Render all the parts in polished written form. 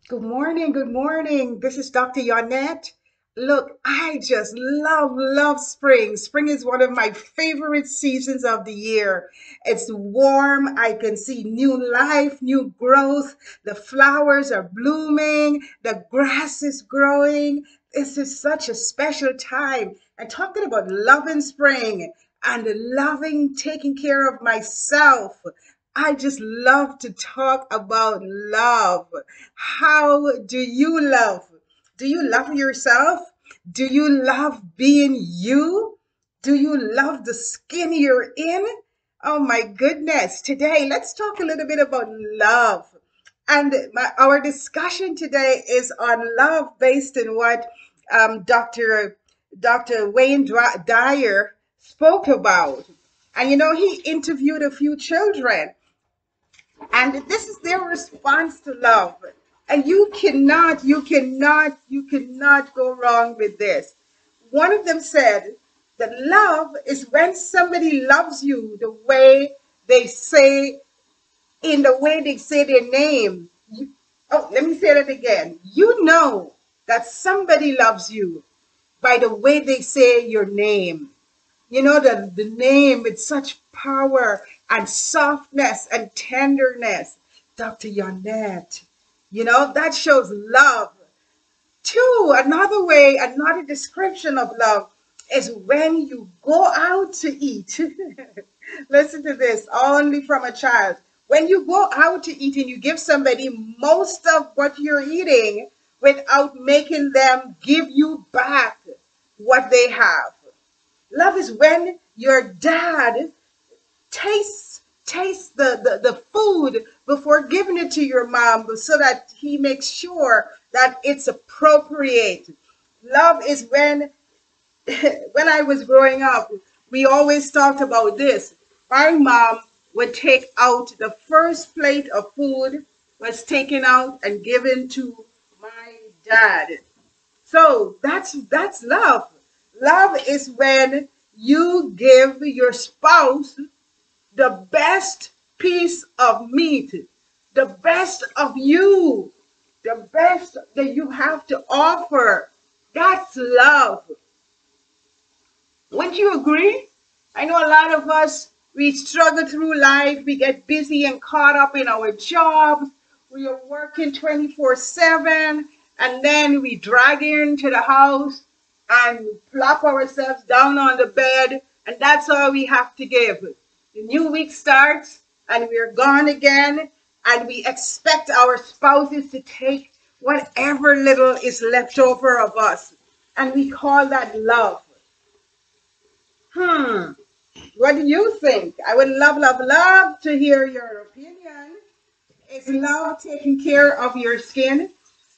Good morning. Good morning. This is Dr. Yonnette. Look, I just love spring. Spring is one of my favorite seasons of the year. It's warm. I can see new life, new growth. The flowers are blooming. The grass is growing. This is such a special time. And talking about loving spring and loving taking care of myself. I just love to talk about love. How do you love? Do you love yourself? Do you love being you? Do you love the skin you're in? Oh my goodness. Today, let's talk a little bit about love. And our discussion today is on love based on what Dr. Dyer spoke about. And he interviewed a few children, and this is their response to love. And you cannot go wrong with this. One of them said that love is when somebody loves you they say the way they say their name. Oh, let me say that again. You know that somebody loves you by the way they say your name. The name with such power and softness and tenderness. Dr. Yonnette, that shows love. Two, another way, another description of love is when you go out to eat. Listen to this, only from a child. When you go out to eat and you give somebody most of what you're eating without making them give you back what they have. Love is when your dad tastes the food before giving it to your mom so that he makes sure that it's appropriate. Love is when when I was growing up, we always talked about this. My mom would take out the first plate of food was taken out and given to my dad. So that's love. Love is when you give your spouse the best piece of meat, the best of you, the best that you have to offer. That's love. Wouldn't you agree? I know a lot of us, we struggle through life, we get busy and caught up in our jobs, we are working 24/7, and then we drag into the house and plop ourselves down on the bed, and that's all we have to give. The new week starts, and we're gone again, and we expect our spouses to take whatever little is left over of us, and we call that love. Hmm. What do you think? I would love to hear your opinion. Is love taking care of your skin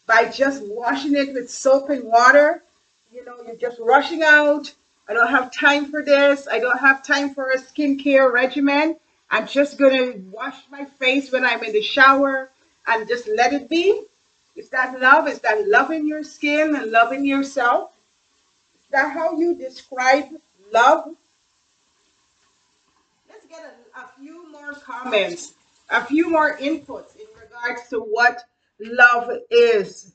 by just washing it with soap and water? You're just rushing out. I don't have time for this. I don't have time for a skincare regimen. I'm just going to wash my face when I'm in the shower and just let it be. Is that love? Is that loving your skin and loving yourself? Is that how you describe love? Let's get a few more comments, a few more inputs in regards to what love is.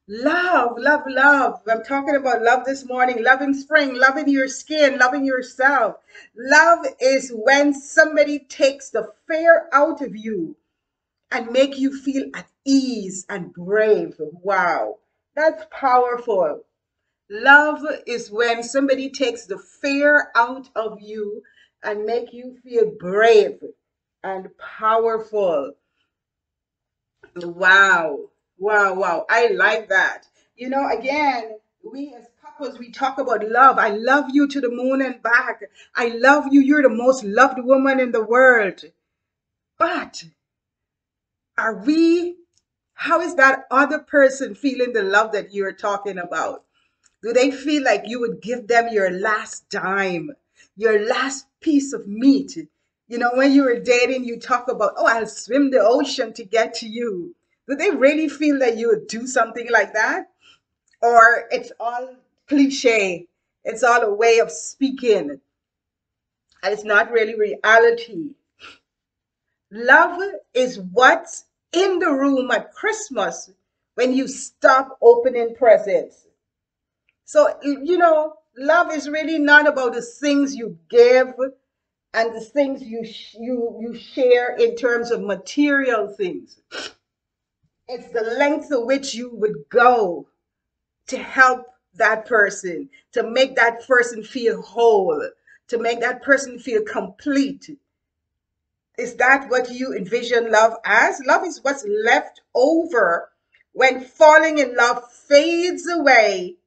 Love. I'm talking about love this morning, loving spring, loving your skin, loving yourself. Love is when somebody takes the fear out of you and make you feel at ease and brave. Wow, that's powerful. Love is when somebody takes the fear out of you and make you feel brave and powerful. Wow. Wow. I like that. Again, we as couples, we talk about love. I love you to the moon and back. I love you. You're the most loved woman in the world. But are we, how is that other person feeling the love that you're talking about? Do they feel like you would give them your last dime, your last piece of meat? When you were dating, you talk about, oh, I'll swim the ocean to get to you. Do they really feel that you would do something like that? Or it's all cliche? It's all a way of speaking, and it's not really reality. Love is what's in the room at Christmas when you stop opening presents. So, love is really not about the things you give and the things you share in terms of material things. It's the length to which you would go to help that person, to make that person feel whole, to make that person feel complete. Is that what you envision love as? Love is what's left over when falling in love fades away,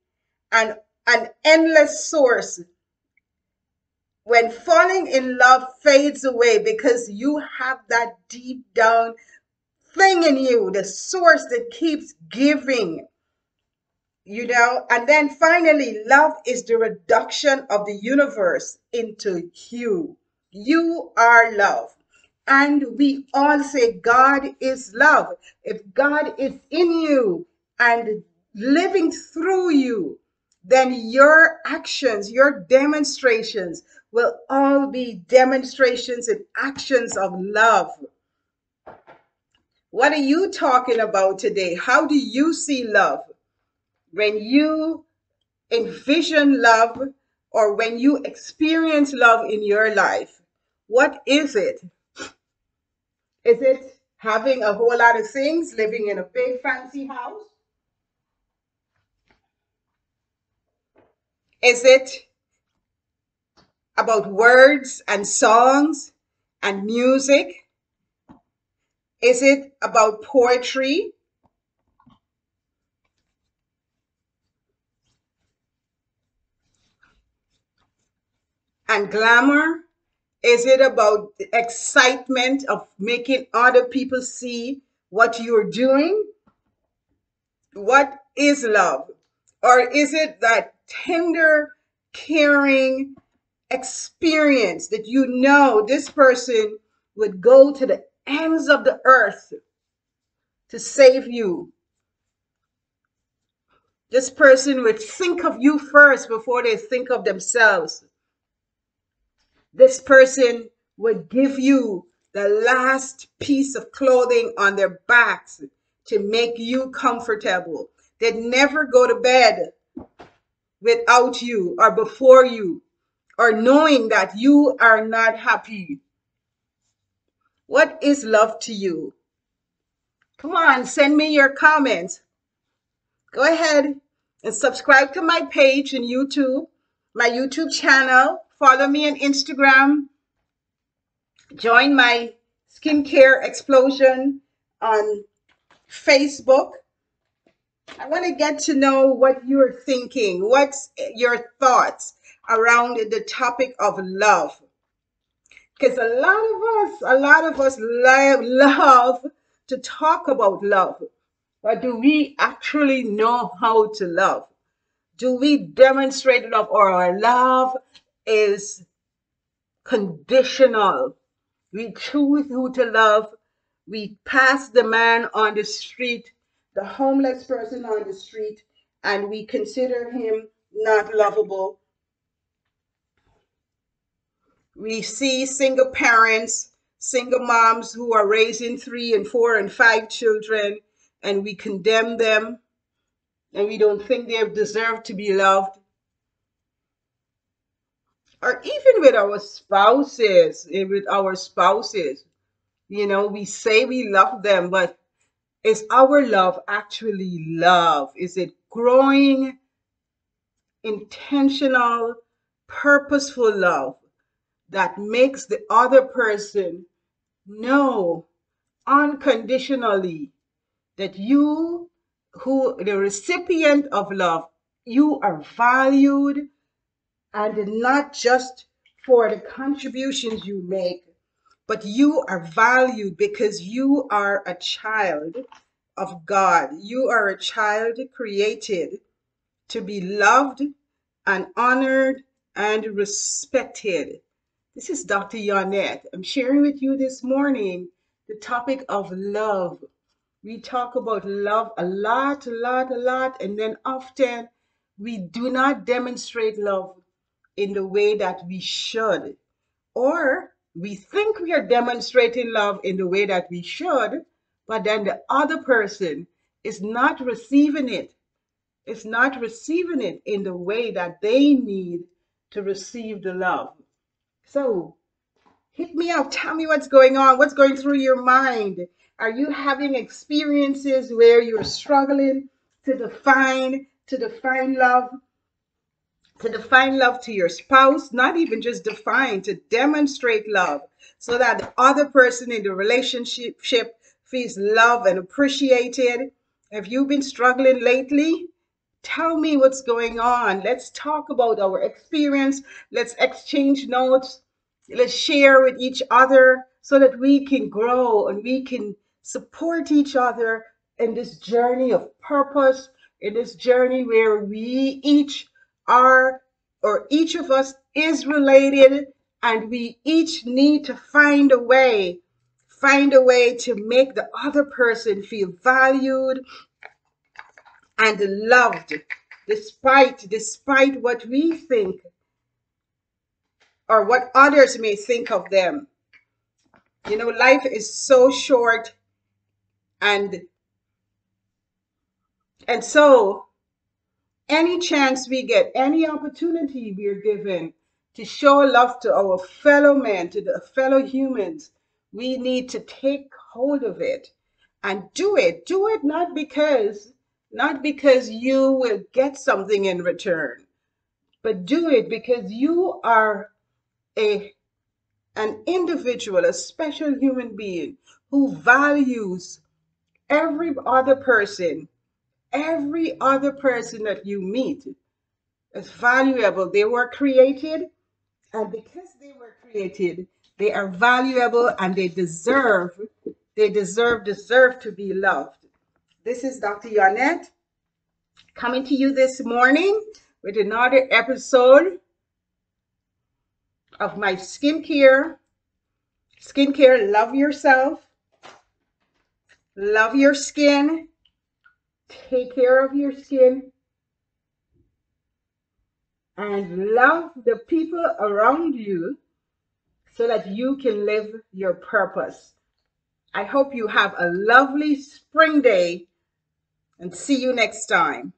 and an endless source when falling in love fades away because you have that deep down thing in you, the source that keeps giving, and then finally, love is the reduction of the universe into you. You are love. And we all say God is love. If God is in you and living through you, then your actions, your demonstrations will all be demonstrations and actions of love. What are you talking about today? How do you see love? When you envision love or when you experience love in your life, what is it? Is it having a whole lot of things, living in a big fancy house? Is it about words and songs and music? Is it about poetry and glamour? Is it about the excitement of making other people see what you're doing? What is love? Or is it that tender, caring experience that this person would go to the ends of the earth to save you? This person would think of you first before they think of themselves. This person would give you the last piece of clothing on their backs to make you comfortable. They'd never go to bed without you or before you or knowing that you are not happy. What is love to you? Come on, send me your comments. Go ahead and subscribe to my page on YouTube, my YouTube channel. Follow me on Instagram. Join my skincare explosion on Facebook. I want to get to know what you're thinking. What's your thoughts around the topic of love? Because a lot of us love to talk about love. But do we actually know how to love? Do we demonstrate love, or our love is conditional? We choose who to love. We pass the man on the street, the homeless person on the street, and we consider him not lovable. We see single parents, single moms who are raising 3 and 4 and 5 children, and we condemn them, and we don't think they deserve to be loved. Or even with our spouses, we say we love them, but is our love actually love? Is it growing, intentional, purposeful love that makes the other person know unconditionally that you, who the recipient of love, you are valued, and not just for the contributions you make, but you are valued because you are a child of God. You are a child created to be loved and honored and respected. This is Dr. Yonnette. I'm sharing with you this morning the topic of love. We talk about love a lot, and then often we do not demonstrate love in the way that we should. Or we think we are demonstrating love in the way that we should, but then the other person is not receiving it. It's not receiving it in the way that they need to receive the love. So hit me up. Tell me what's going on. What's going through your mind? Are you having experiences where you're struggling to define love, to define love to your spouse, not even just define, to demonstrate love so that the other person in the relationship feels loved and appreciated? Have you been struggling lately? Tell me what's going on. Let's talk about our experience. Let's exchange notes. Let's share with each other so that we can grow and we can support each other in this journey of purpose, in this journey where we each are, or each of us is related, and we each need to find a way to make the other person feel valued and loved, despite what we think or what others may think of them. Life is so short, and so any chance we get, any opportunity we're given to show love to our fellow men, to the fellow humans, we need to take hold of it and do it. Do it not because you will get something in return, but do it because you are a an individual, a special human being who values every other person. Every other person that you meet is valuable. They were created, and because they were created, they are valuable, and they deserve to be loved. This is Dr. Yonnette coming to you this morning with another episode of my skincare. Love yourself, love your skin, take care of your skin, and love the people around you so that you can live your purpose. I hope you have a lovely spring day, and see you next time.